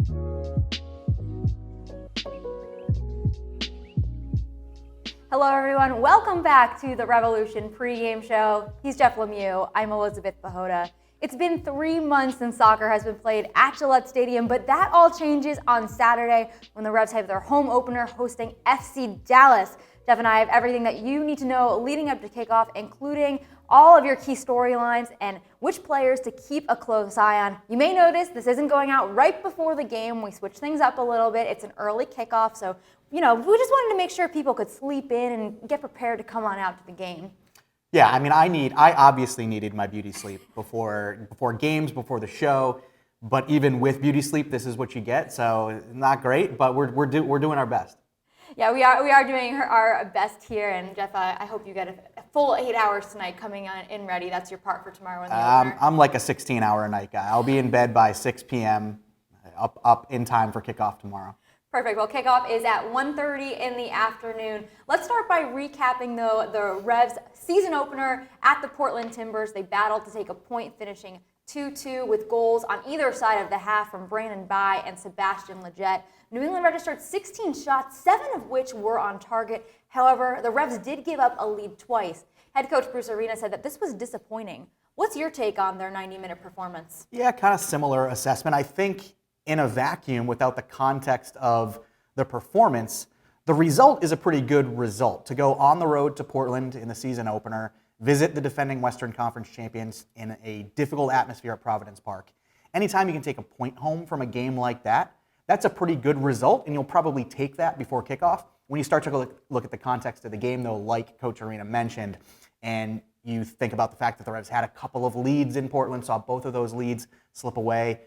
Hello everyone, welcome back to the Revolution Pregame Show. He's Jeff Lemieux, I'm Elizabeth Pehota. It's been 3 months since soccer has been played at Gillette Stadium, but that all changes on Saturday when the Revs have their home opener hosting FC Dallas. Jeff and I have everything that you need to know leading up to kickoff, including all of your key storylines and which players to keep a close eye on. You may notice this isn't going out right before the game. We switched things up a little bit. It's an early kickoff, so we just wanted to make sure people could sleep in and get prepared to come on out to the game. Yeah, I mean, I obviously needed my beauty sleep before games, before the show. But even with beauty sleep, this is what you get. So not great, but we're doing our best. Yeah, we are doing our best here, and Jeff, I hope you get a full 8 hours tonight coming on in ready. That's your part for tomorrow in the opener. I'm like a 16-hour a night guy. I'll be in bed by 6 p.m. up in time for kickoff tomorrow. Perfect. Well, kickoff is at 1:30 in the afternoon. Let's start by recapping, though, the Revs' season opener at the Portland Timbers. They battled to take a point, finishing 2-2 with goals on either side of the half from Brandon Bai and Sebastian Lletget. New England registered 16 shots, 7 of which were on target. However, the Revs did give up a lead twice. Head coach Bruce Arena said that this was disappointing. What's your take on their 90-minute performance? Yeah, kind of similar assessment. I think in a vacuum, without the context of the performance, the result is a pretty good result. To go on the road to Portland in the season opener, visit the defending Western Conference champions in a difficult atmosphere at Providence Park. Anytime you can take a point home from a game like that, that's a pretty good result, and you'll probably take that before kickoff. When you start to look at the context of the game, though, like Coach Arena mentioned, and you think about the fact that the Revs had a couple of leads in Portland, saw both of those leads slip away.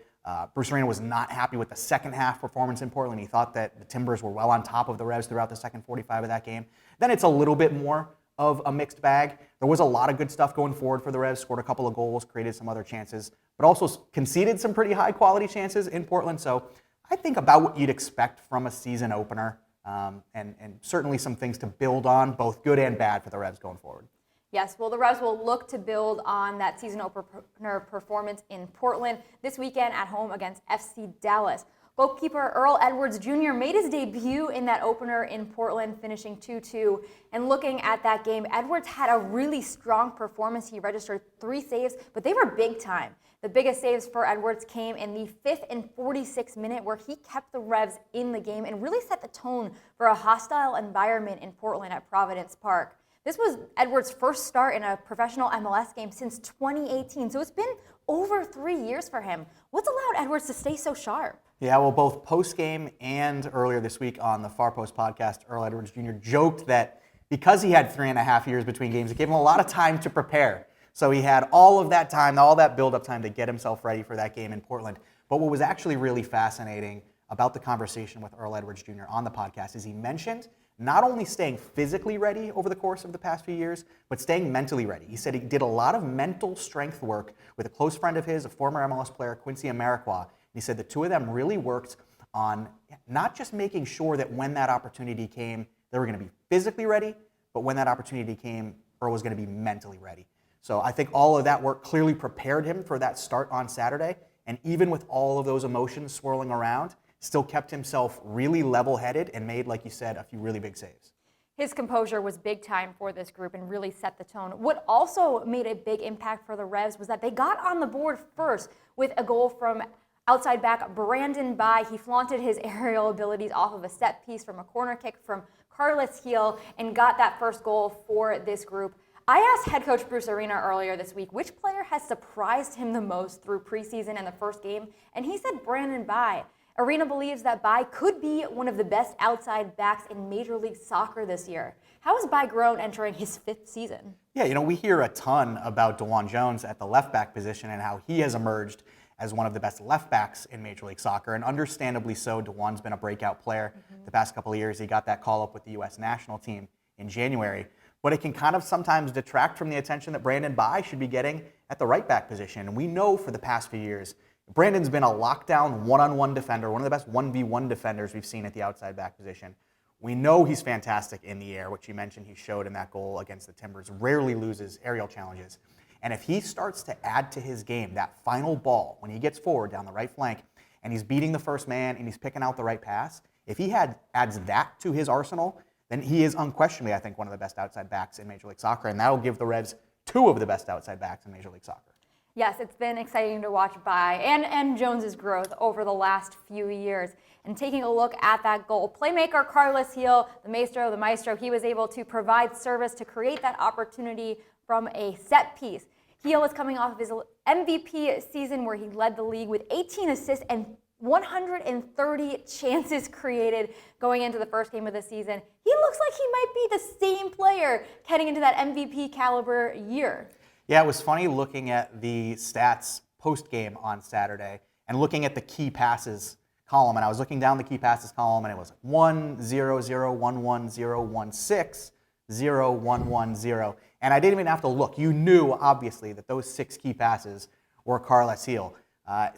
Bruce Arena was not happy with the second half performance in Portland. He thought that the Timbers were well on top of the Revs throughout the second 45 of that game. Then it's a little bit more of a mixed bag. There was a lot of good stuff going forward for the Revs, scored a couple of goals, created some other chances, but also conceded some pretty high quality chances in Portland. So I think about what you'd expect from a season opener, and certainly some things to build on, both good and bad for the Revs going forward. Yes, well, the Revs will look to build on that season opener performance in Portland this weekend at home against FC Dallas. Goalkeeper Earl Edwards Jr. made his debut in that opener in Portland, finishing 2-2. And looking at that game, Edwards had a really strong performance. He registered 3 saves, but they were big time. The biggest saves for Edwards came in the 5th and 46th minute, where he kept the Revs in the game and really set the tone for a hostile environment in Portland at Providence Park. This was Edwards' first start in a professional MLS game since 2018, so it's been over 3 years for him. What's allowed Edwards to stay so sharp? Yeah, well, both post-game and earlier this week on the Far Post podcast, Earl Edwards Jr. joked that because he had 3.5 years between games, it gave him a lot of time to prepare. So he had all of that time, all that build-up time to get himself ready for that game in Portland. But what was actually really fascinating about the conversation with Earl Edwards Jr. on the podcast is he mentioned not only staying physically ready over the course of the past few years, but staying mentally ready. He said he did a lot of mental strength work with a close friend of his, a former MLS player, Quincy Amarikwa. And he said the two of them really worked on not just making sure that when that opportunity came, they were going to be physically ready, but when that opportunity came, Earl was going to be mentally ready. So I think all of that work clearly prepared him for that start on Saturday. And even with all of those emotions swirling around, still kept himself really level-headed and made, like you said, a few really big saves. His composure was big time for this group and really set the tone. What also made a big impact for the Revs was that they got on the board first with a goal from outside back Brandon Bai. He flaunted his aerial abilities off of a set piece from a corner kick from Carlos Heel and got that first goal for this group. I asked head coach Bruce Arena earlier this week which player has surprised him the most through preseason and the first game, and he said Brandon Bai. Arena believes that Bai could be one of the best outside backs in Major League Soccer this year. How has Bai grown entering his 5th season? Yeah, we hear a ton about DeJuan Jones at the left back position and how he has emerged as one of the best left backs in Major League Soccer, and understandably so. DeJuan's been a breakout player the past couple of years. He got that call up with the U.S. national team in January. But it can kind of sometimes detract from the attention that Brandon Bai should be getting at the right back position. And we know for the past few years, Brandon's been a lockdown one-on-one defender, one of the best 1v1 defenders we've seen at the outside back position. We know he's fantastic in the air, which you mentioned he showed in that goal against the Timbers, rarely loses aerial challenges. And if he starts to add to his game that final ball when he gets forward down the right flank and he's beating the first man, and he's picking out the right pass, if he adds that to his arsenal, then he is unquestionably, I think, one of the best outside backs in Major League Soccer, and that will give the Revs two of the best outside backs in Major League Soccer. Yes, it's been exciting to watch Bai and Jones's growth over the last few years. And taking a look at that goal, playmaker Carlos Gil, the maestro, he was able to provide service to create that opportunity from a set piece. Gil was coming off of his MVP season where he led the league with 18 assists and 130 chances created going into the first game of the season. He looks like he might be the same player heading into that MVP caliber year. Yeah, it was funny looking at the stats post-game on Saturday and looking at the key passes column, and I was looking down the key passes column, and it was 1-0-0, 1-1-0, 1-6, 0-1-1-0. And I didn't even have to look. You knew, obviously, that those 6 key passes were Carlos Gil.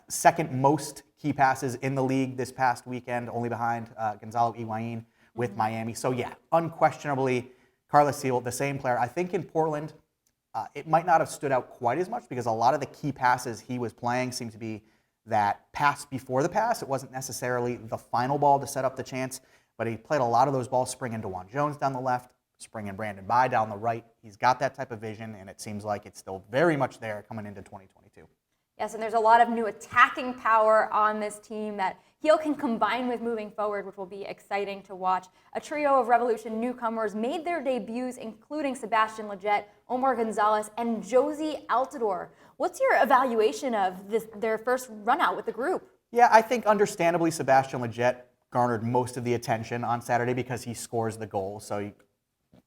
Second most key passes in the league this past weekend, only behind Gonzalo Higuain with Miami. So yeah, unquestionably, Carlos Gil, the same player. I think in Portland, it might not have stood out quite as much because a lot of the key passes he was playing seemed to be that pass before the pass. It wasn't necessarily the final ball to set up the chance, but he played a lot of those balls springing DeJuan Jones down the left, springing Brandon Bai down the right. He's got that type of vision, and it seems like it's still very much there coming into 2022. Yes, and there's a lot of new attacking power on this team that Gil can combine with moving forward, which will be exciting to watch. A trio of Revolution newcomers made their debuts, including Sebastian Lletget, Omar Gonzalez, and Jozy Altidore. What's your evaluation of their first run out with the group? Yeah, I think understandably Sebastian Lletget garnered most of the attention on Saturday because he scores the goal. So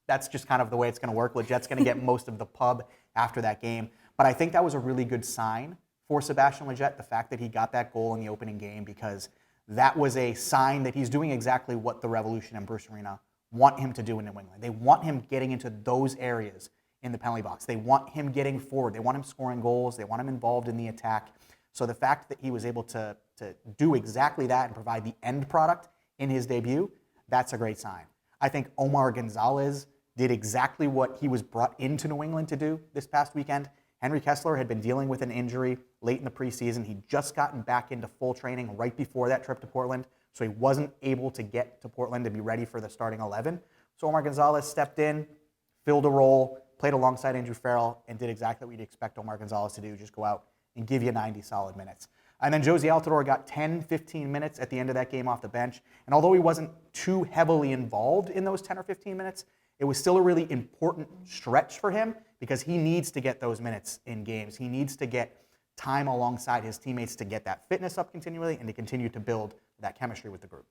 that's just kind of the way it's going to work. Lletget's going to get most of the pub after that game. But I think that was a really good sign for Sebastian Lletget, the fact that he got that goal in the opening game, because that was a sign that he's doing exactly what the Revolution and Bruce Arena want him to do in New England. They want him getting into those areas in the penalty box. They want him getting forward. They want him scoring goals. They want him involved in the attack. So the fact that he was able to do exactly that and provide the end product in his debut, that's a great sign. I think Omar Gonzalez did exactly what he was brought into New England to do this past weekend. Henry Kessler had been dealing with an injury late in the preseason. He'd just gotten back into full training right before that trip to Portland, so he wasn't able to get to Portland to be ready for the starting 11. So Omar Gonzalez stepped in, filled a role, played alongside Andrew Farrell, and did exactly what you'd expect Omar Gonzalez to do, just go out and give you 90 solid minutes. And then Jozy Altidore got 10, 15 minutes at the end of that game off the bench. And although he wasn't too heavily involved in those 10 or 15 minutes, it was still a really important stretch for him because he needs to get those minutes in games. He needs to get time alongside his teammates to get that fitness up continually and to continue to build that chemistry with the group.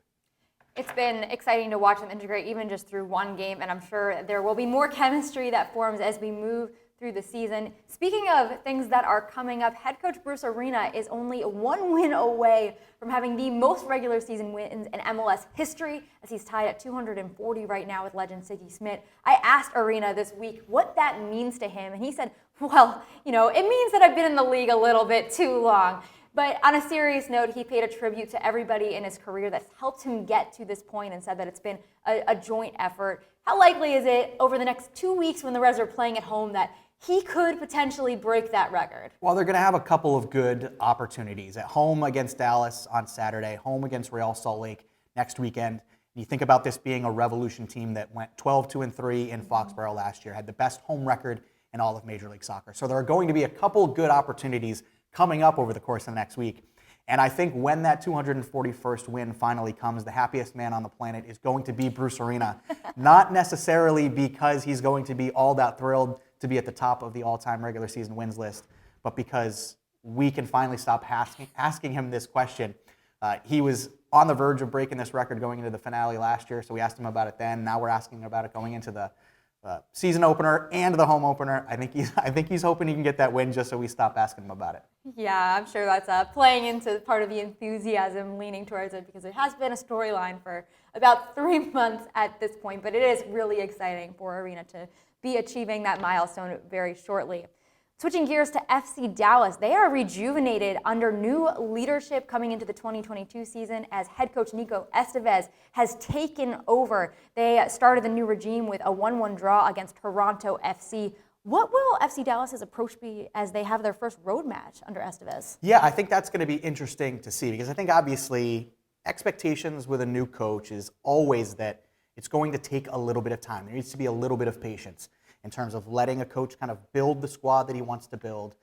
It's been exciting to watch them integrate even just through one game, and I'm sure there will be more chemistry that forms as we move through the season. Speaking of things that are coming up, head coach Bruce Arena is only one win away from having the most regular season wins in MLS history, as he's tied at 240 right now with legend Siggy Smith. I asked Arena this week what that means to him, and he said, well, it means that I've been in the league a little bit too long. But on a serious note, he paid a tribute to everybody in his career that's helped him get to this point and said that it's been a joint effort. How likely is it over the next 2 weeks when the Revs are playing at home that he could potentially break that record? Well, they're going to have a couple of good opportunities. At home against Dallas on Saturday, home against Real Salt Lake next weekend. You think about this being a Revolution team that went 12-3 in Foxborough last year, had the best home record in all of Major League Soccer. So there are going to be a couple good opportunities coming up over the course of the next week. And I think when that 241st win finally comes, the happiest man on the planet is going to be Bruce Arena. Not necessarily because he's going to be all that thrilled to be at the top of the all-time regular season wins list, but because we can finally stop asking him this question. He was on the verge of breaking this record going into the finale last year, so we asked him about it then. Now we're asking about it going into the season opener and the home opener. I think he's hoping he can get that win just so we stop asking him about it. Yeah, I'm sure that's playing into part of the enthusiasm leaning towards it because it has been a storyline for about 3 months at this point, but it is really exciting for Arena to be achieving that milestone very shortly. Switching gears to FC Dallas, they are rejuvenated under new leadership coming into the 2022 season as head coach Nico Estevez has taken over. They started the new regime with a 1-1 draw against Toronto FC What will FC Dallas's approach be as they have their first road match under Estevez? Yeah, I think that's going to be interesting to see because I think obviously expectations with a new coach is always that it's going to take a little bit of time. There needs to be a little bit of patience in terms of letting a coach kind of build the squad that he wants to build,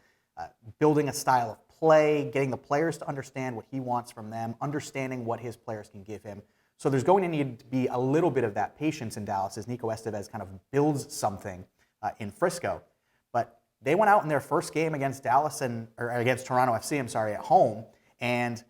building a style of play, getting the players to understand what he wants from them, understanding what his players can give him. So there's going to need to be a little bit of that patience in Dallas as Nico Estevez kind of builds something in Frisco. But they went out in their first game against against Toronto FC, at home, and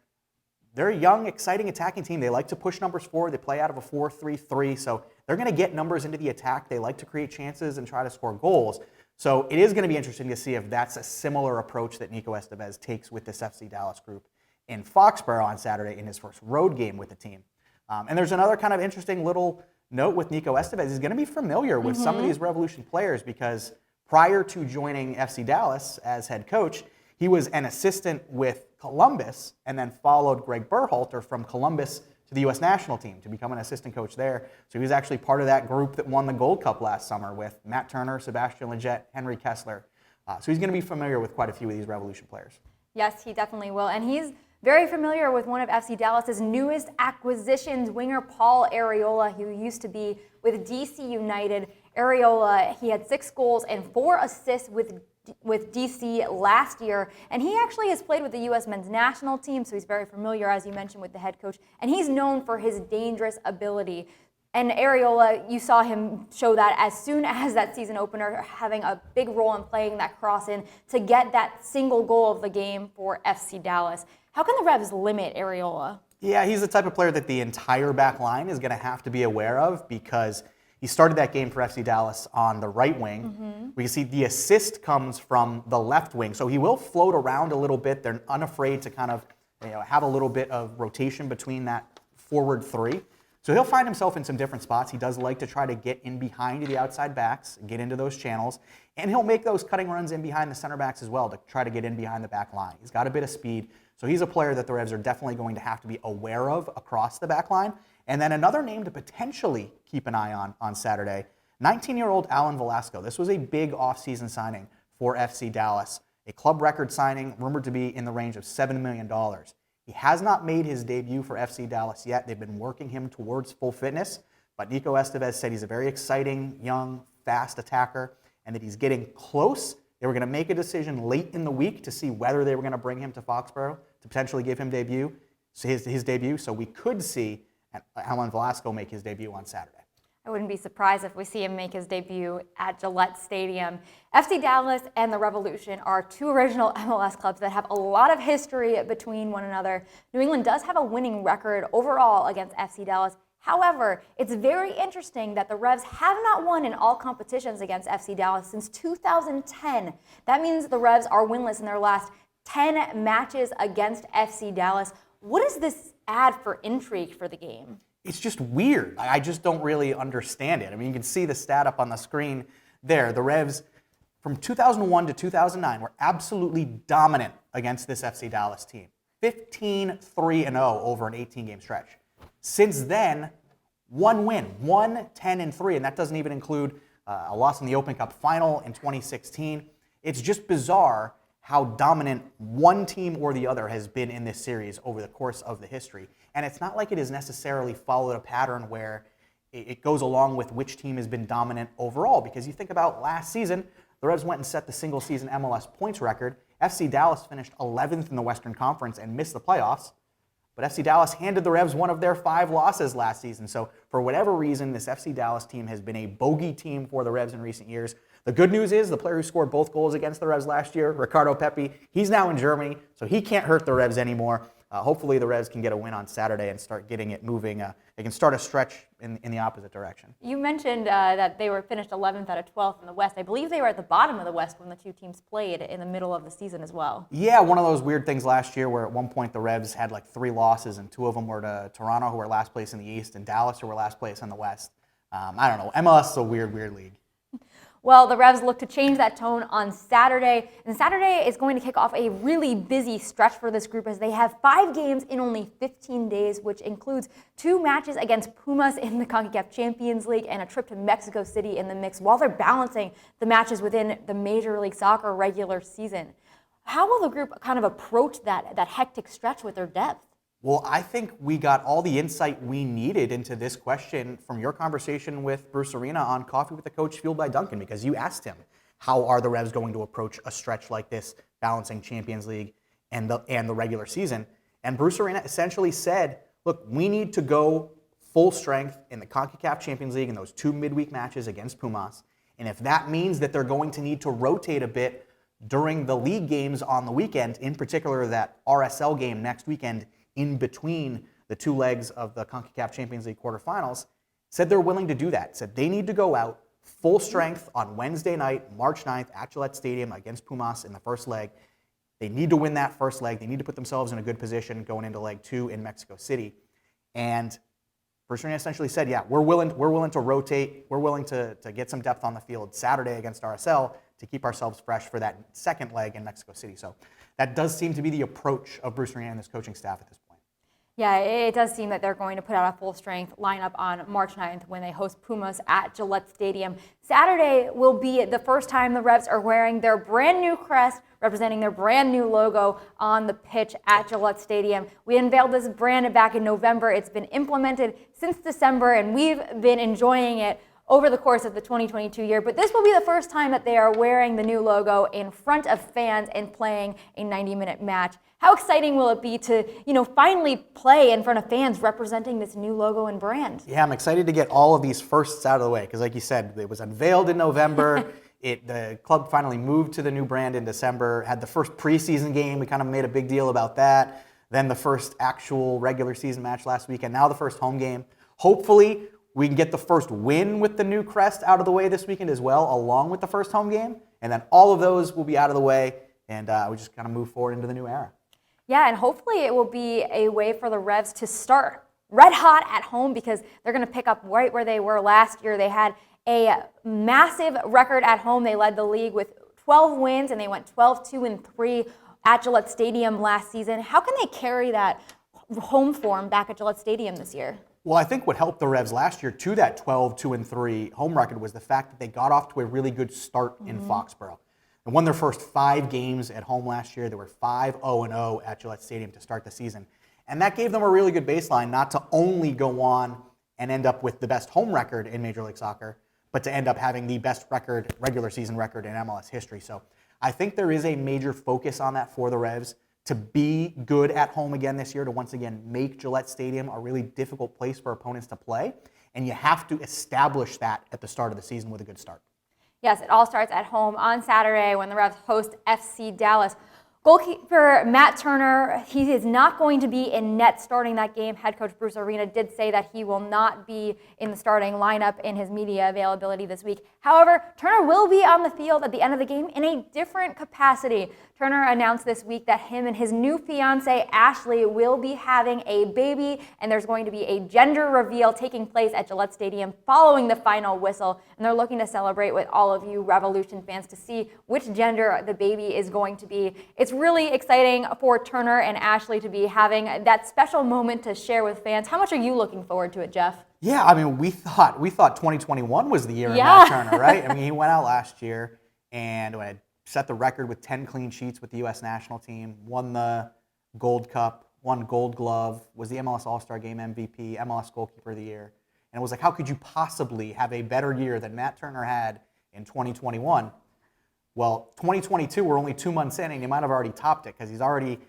they're a young, exciting attacking team. They like to push numbers forward. They play out of a 4-3-3, so they're going to get numbers into the attack. They like to create chances and try to score goals. So it is going to be interesting to see if that's a similar approach that Nico Estevez takes with this FC Dallas group in Foxborough on Saturday in his first road game with the team. And there's another kind of interesting little note with Nico Estevez. He's going to be familiar with some of these Revolution players because prior to joining FC Dallas as head coach, he was an assistant with Columbus and then followed Greg Berhalter from Columbus to the U.S. national team to become an assistant coach there. So he was actually part of that group that won the Gold Cup last summer with Matt Turner, Sebastian Lletget, Henry Kessler. So he's going to be familiar with quite a few of these Revolution players. Yes, he definitely will. And he's very familiar with one of FC Dallas's newest acquisitions, winger Paul Areola, who used to be with DC United. Areola, he had 6 goals and 4 assists with DC last year, and he actually has played with the U.S. men's national team, so he's very familiar, as you mentioned, with the head coach, and he's known for his dangerous ability. And Areola, you saw him show that as soon as that season opener, having a big role in playing that cross in to get that single goal of the game for FC Dallas. How can the Revs limit Areola? Yeah, he's the type of player that the entire back line is going to have to be aware of because he started that game for FC Dallas on the right wing. We can see the assist comes from the left wing, so he will float around a little bit. They're unafraid to kind of have a little bit of rotation between that forward 3. So he'll find himself in some different spots. He does like to try to get in behind the outside backs, get into those channels, and he'll make those cutting runs in behind the center backs as well to try to get in behind the back line. He's got a bit of speed, so he's a player that the Revs are definitely going to have to be aware of across the back line. And then another name to potentially keep an eye on Saturday, 19-year-old Alan Velasco. This was a big offseason signing for FC Dallas, a club record signing rumored to be in the range of $7 million. He has not made his debut for FC Dallas yet. They've been working him towards full fitness, but Nico Estevez said he's a very exciting, young, fast attacker and that he's getting close. They were going to make a decision late in the week to see whether they were going to bring him to Foxborough to potentially give him his debut. So we could see Alan Velasco make his debut on Saturday. I wouldn't be surprised if we see him make his debut at Gillette Stadium. FC Dallas and the Revolution are 2 original MLS clubs that have a lot of history between one another. New England does have a winning record overall against FC Dallas. However, it's very interesting that the Revs have not won in all competitions against FC Dallas since 2010. That means the Revs are winless in their last 10 matches against FC Dallas. What does this add for intrigue for the game? It's just weird. I just don't really understand it. I mean, you can see the stat up on the screen there. The Revs, from 2001 to 2009, were absolutely dominant against this FC Dallas team. 15-3-0 over an 18-game stretch. Since then, 1 win, 10-3, and that doesn't even include a loss in the Open Cup final in 2016. It's just bizarre how dominant one team or the other has been in this series over the course of the history. And it's not like it has necessarily followed a pattern where it goes along with which team has been dominant overall, because you think about last season, the Revs went and set the single season MLS points record. FC Dallas finished 11th in the Western Conference and missed the playoffs. But FC Dallas handed the Revs one of their 5 losses last season. So for whatever reason, this FC Dallas team has been a bogey team for the Revs in recent years. The good news is the player who scored both goals against the Revs last year, Ricardo Pepi, he's now in Germany, so he can't hurt the Revs anymore. Hopefully the Revs can get a win on Saturday and start getting it moving. They can start a stretch in the opposite direction. You mentioned that they were finished 11th out of 12th in the West. I believe they were at the bottom of the West when the 2 teams played in the middle of the season as well. Yeah, one of those weird things last year where at one point the Revs had like 3 losses and 2 of them were to Toronto, who were last place in the East, and Dallas, who were last place in the West. I don't know. MLS is a weird league. Well, the Revs look to change that tone on Saturday, and Saturday is going to kick off a really busy stretch for this group as they have 5 games in only 15 days, which includes 2 matches against Pumas in the CONCACAF Champions League and a trip to Mexico City in the mix while they're balancing the matches within the Major League Soccer regular season. How will the group kind of approach that hectic stretch with their depth? Well, I think we got all the insight we needed into this question from your conversation with Bruce Arena on Coffee with the Coach, fueled by Duncan, because you asked him, how are the Revs going to approach a stretch like this, balancing Champions League and the regular season? And Bruce Arena essentially said, look, we need to go full strength in the CONCACAF Champions League in those 2 midweek matches against Pumas. And if that means that they're going to need to rotate a bit during the league games on the weekend, in particular that RSL game next weekend, in between the 2 legs of the CONCACAF Champions League quarterfinals, said they're willing to do that. Said they need to go out full strength on Wednesday night, March 9th, at Gillette Stadium against Pumas in the first leg. They need to win that first leg. They need to put themselves in a good position going into leg 2 in Mexico City. And Bruce Arena essentially said, yeah, we're willing to rotate. We're willing to get some depth on the field Saturday against RSL to keep ourselves fresh for that second leg in Mexico City. So that does seem to be the approach of Bruce Arena and his coaching staff at this point. Yeah, it does seem that they're going to put out a full-strength lineup on March 9th when they host Pumas at Gillette Stadium. Saturday will be the first time the Revs are wearing their brand new crest, representing their brand new logo on the pitch at Gillette Stadium. We unveiled this brand back in November. It's been implemented since December, and we've been enjoying it over the course of the 2022 year, but this will be the first time that they are wearing the new logo in front of fans and playing a 90-minute match. How exciting will it be to, finally play in front of fans representing this new logo and brand? Yeah, I'm excited to get all of these firsts out of the way because, like you said, it was unveiled in November. The club finally moved to the new brand in December, had the first preseason game. We kind of made a big deal about that. Then the first actual regular season match last weekend. Now the first home game. Hopefully, we can get the first win with the new crest out of the way this weekend as well, along with the first home game. And then all of those will be out of the way, and we just kind of move forward into the new era. Yeah, and hopefully it will be a way for the Revs to start red hot at home because they're going to pick up right where they were last year. They had a massive record at home. They led the league with 12 wins, and they went 12-2-3 at Gillette Stadium last season. How can they carry that home form back at Gillette Stadium this year? Well, I think what helped the Revs last year to that 12-2-3 home record was the fact that they got off to a really good start in Foxborough. They won their first 5 games at home last year. They were 5-0-0 at Gillette Stadium to start the season. And that gave them a really good baseline not to only go on and end up with the best home record in Major League Soccer, but to end up having the best record, regular season record in MLS history. So I think there is a major focus on that for the Revs to be good at home again this year, to once again make Gillette Stadium a really difficult place for opponents to play. And you have to establish that at the start of the season with a good start. Yes, it all starts at home on Saturday when the Revs host FC Dallas. Goalkeeper Matt Turner, he is not going to be in net starting that game. Head coach Bruce Arena did say that he will not be in the starting lineup in his media availability this week. However, Turner will be on the field at the end of the game in a different capacity. Turner announced this week that him and his new fiancée, Ashley, will be having a baby, and there's going to be a gender reveal taking place at Gillette Stadium following the final whistle. And they're looking to celebrate with all of you Revolution fans to see which gender the baby is going to be. It's really exciting for Turner and Ashley to be having that special moment to share with fans. How much are you looking forward to it, Jeff? Yeah, I mean, we thought 2021 was the year of Matt Turner, right? I mean, he went out last year and set the record with 10 clean sheets with the U.S. national team, won the Gold Cup, won Gold Glove, was the MLS All-Star Game MVP, MLS Goalkeeper of the Year. And it was like, how could you possibly have a better year than Matt Turner had in 2021? Well, 2022, we're only 2 months in, and he might have already topped it because he's already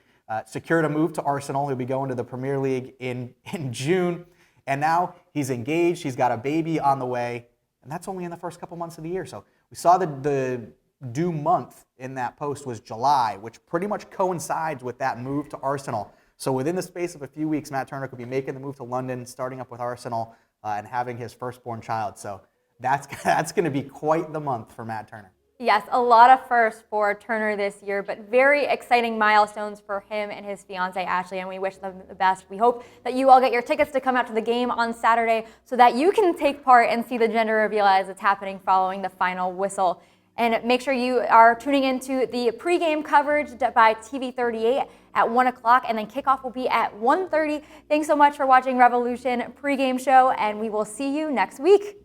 secured a move to Arsenal. He'll be going to the Premier League in June. And now he's engaged. He's got a baby on the way. And that's only in the first couple months of the year. So we saw the due month in that post was July, which pretty much coincides with that move to Arsenal. So within the space of a few weeks, Matt Turner could be making the move to London, starting up with Arsenal, and having his firstborn child. So that's going to be quite the month for Matt Turner. Yes, a lot of firsts for Turner this year, but very exciting milestones for him and his fiancee Ashley, and we wish them the best. We hope that you all get your tickets to come out to the game on Saturday so that you can take part and see the gender reveal as it's happening following the final whistle. And make sure you are tuning into the pregame coverage by TV 38 at 1 o'clock, and then kickoff will be at 1:30. Thanks so much for watching Revolution Pregame Show, and we will see you next week.